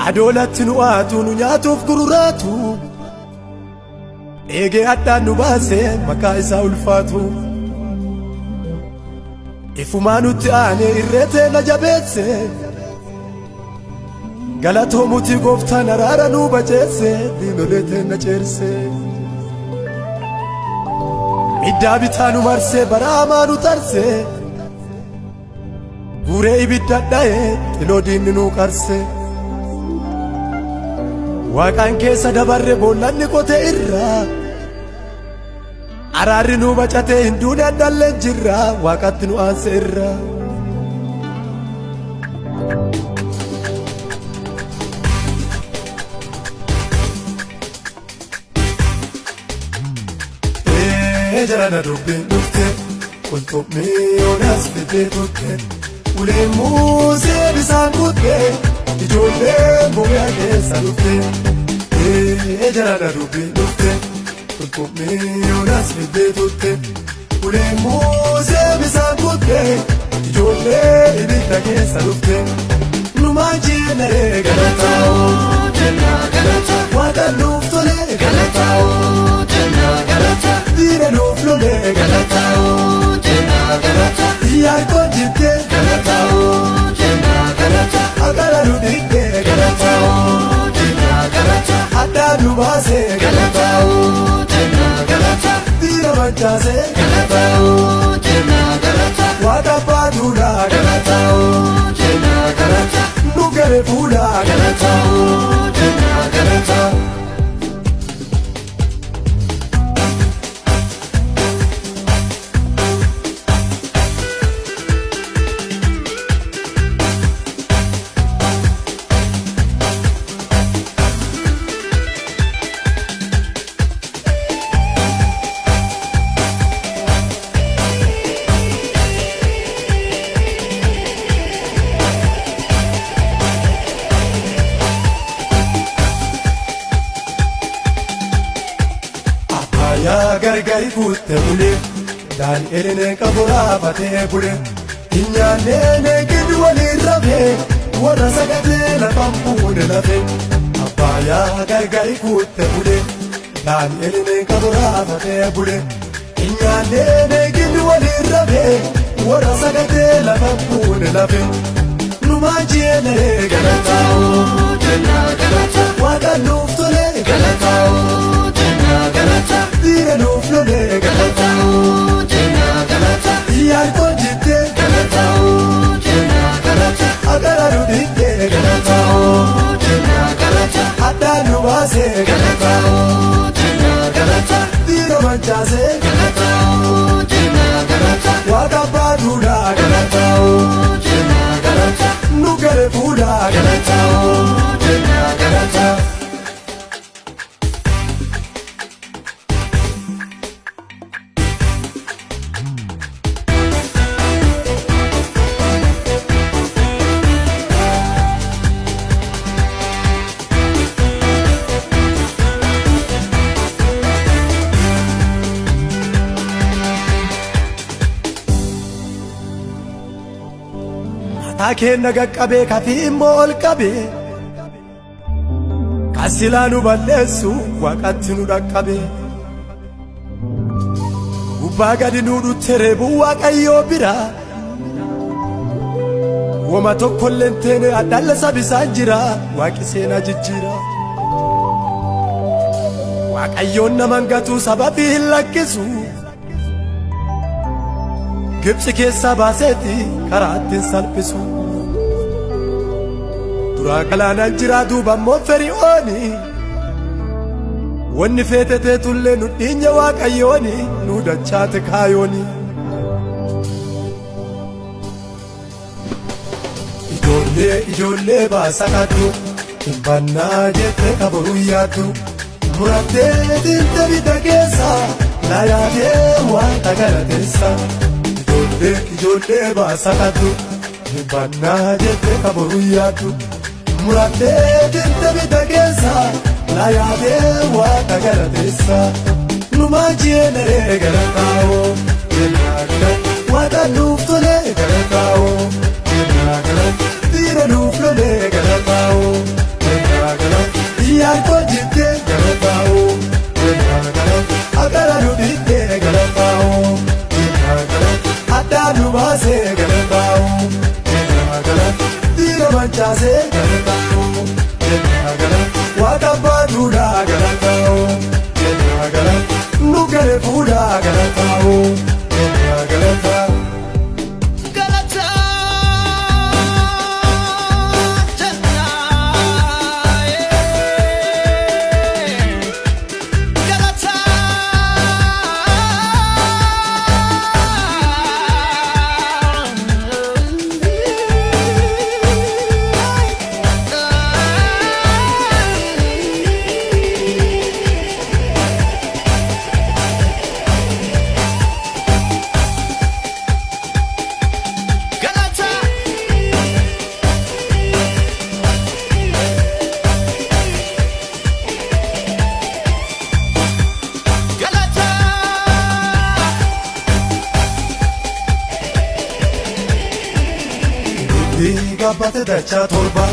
adoolatti nu aatu nu nyaatuuf gururaatu eegee addaan nu baase maqaa isaa ulfaatu ifumaa nutti aanee irreetee na jabeesse galatoomuti gooftaan araara nu bajeesse diinolee teenna ceerse middaa bitaa nu marsee bara hamaa nu tarse guuree ibidda dha'e xiloo diinni nu qarse waaqaan keessa dabarre boollanni qotee irraa araarri nu bacatee hin duune addalleen jirra waaqatti nu aanse irra jarana dubbiin dhufte qulxummii yoonaas fidee turte uleen muusee bisaan kutte ijoolleen booyaa keessa dhufte jarana dubbiin dhufte qulxummii yoonaas fidee turte uleen muusee bisaan kutte ijoolleen ibidda keessa dhufte numaan jeenaree galataa'oo jenna galata waaqaan nuuf tolee galataa'oo jenna galata diina nuuf lolee galataa'oo jenna galata yaarkoon jirtee galataa'oo jenna galata akala nu dhiibbee galataa'oo jenna galata addaan nu baasee galataa'oo jenna galata diina mancaasee galataa'oo jenna galata waaqa abbaa duudhaa galataa'oo jenna galata nu gare fuudhaa galataa'oo jenna galata yaa gargari fuutte bule daani'eleen qaburaa batee bule hin nyaannee gidi waliin rafe warra sagatee lafan fuune lafe abbaa yaa gargari fuutte bule daani'eleen qaburaa batee bule hin nyaannee gidi waliin rafe warra sagatee lafan fuune lafe numaan jeenaree galataa'oo jenna galata waaqaan nuuf tolee galataa'oo jenna galata diina nuuf lolee galataa'oo jenna galata yaarkoon jirtee galataa'oo jenna galata akala nu dhiibbee galataa'oo jenna galata addaan nu baasee galataa'oo jenna galata diina mancaasee galataa'oo jenna galata waaqa abbaa duudhaa galataa'oo jenna galata nu gare fuudhaa galataa'oo jenna galata Taakeenna gaqqabee kafii immoo ol qabee kasilaa nu balleessu waaqatti nu dhaqqabee gubbaa gadi nu dhutte reebuu waaqayyoo bira woma tokkolleen teene addalla sabisaan jira waaqi seenaa jijjiira waaqayyoon naman gatuu sababii hin lakkisu Gibxi keessaa baaseeti karaa ittiin salphisu duraa galaanaan jiraa duuba immoo Feri'ooni wanni feetetee tullee nu dhiinya waaqayyooni nu dachaate kaayooni ijoollee baasa kaddu hin bannaa jettee kaboruu yaaddu murattee diinte bita keessa na yaadee wanta galateessa ijoollee baasa kaddu hin bannaa jettee kaboruu yaaddu murattee diinte bita keessa na yaadee wanta galateessa numaan jeenaree galataa'oo jenna galata waaqa nuuf tolee galataa'oo jenna galata diina nuuf lolee galataa'oo manchaase galataa'u kennaa galata waaqa baaduudhaa galataa'u kennaa galata nu gale fuudhaa galataa'u kennaa galata. Gabbate dachaa torba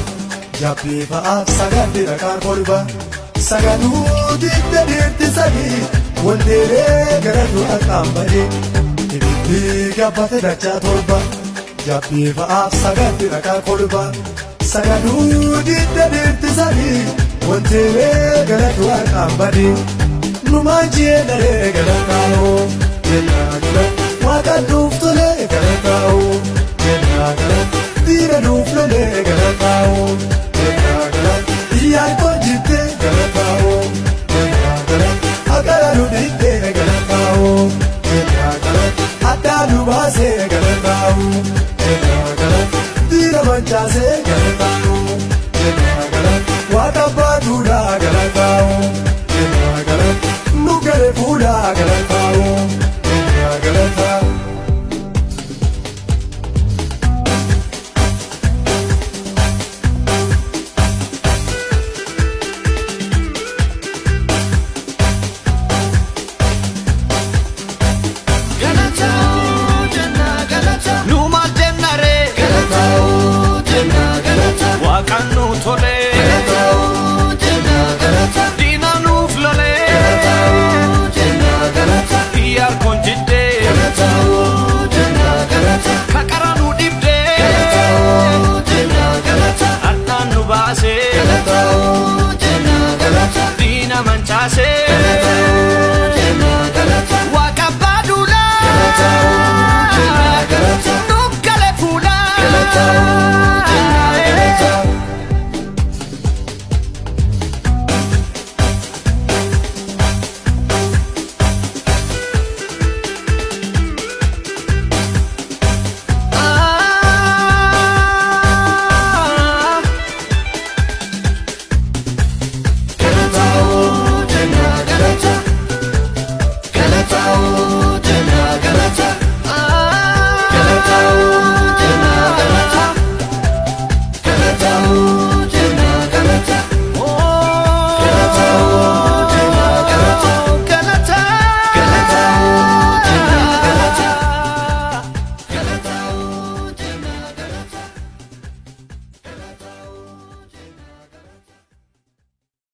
jabbii fa'aaf sagantii dhaqaan kolba saganuu didda dirti sadii wanteelee gara du'a qaambadee ibiddi gabbate dachaa torba jabbii fa'aaf sagantii dhaqaan kolba saganuu didda dirti sadii wanteelee gara du'a qaambadee numaan jeenaree gara kaa'oo jennaa gara waaqaan nuuf tolee gara kaa'oo jennaa gara. Tira duflone galataa'u kennaa galata iyyaan konjite galataa'u kennaa galata akala nu dhiitte galataa'u kennaa galata addaa nu baase galataa'u kennaa galata tira manchaase galataa'u kennaa galata waaqa baaduudhaa galataa'u kennaa galata nu gale fuudhaa galataa'u.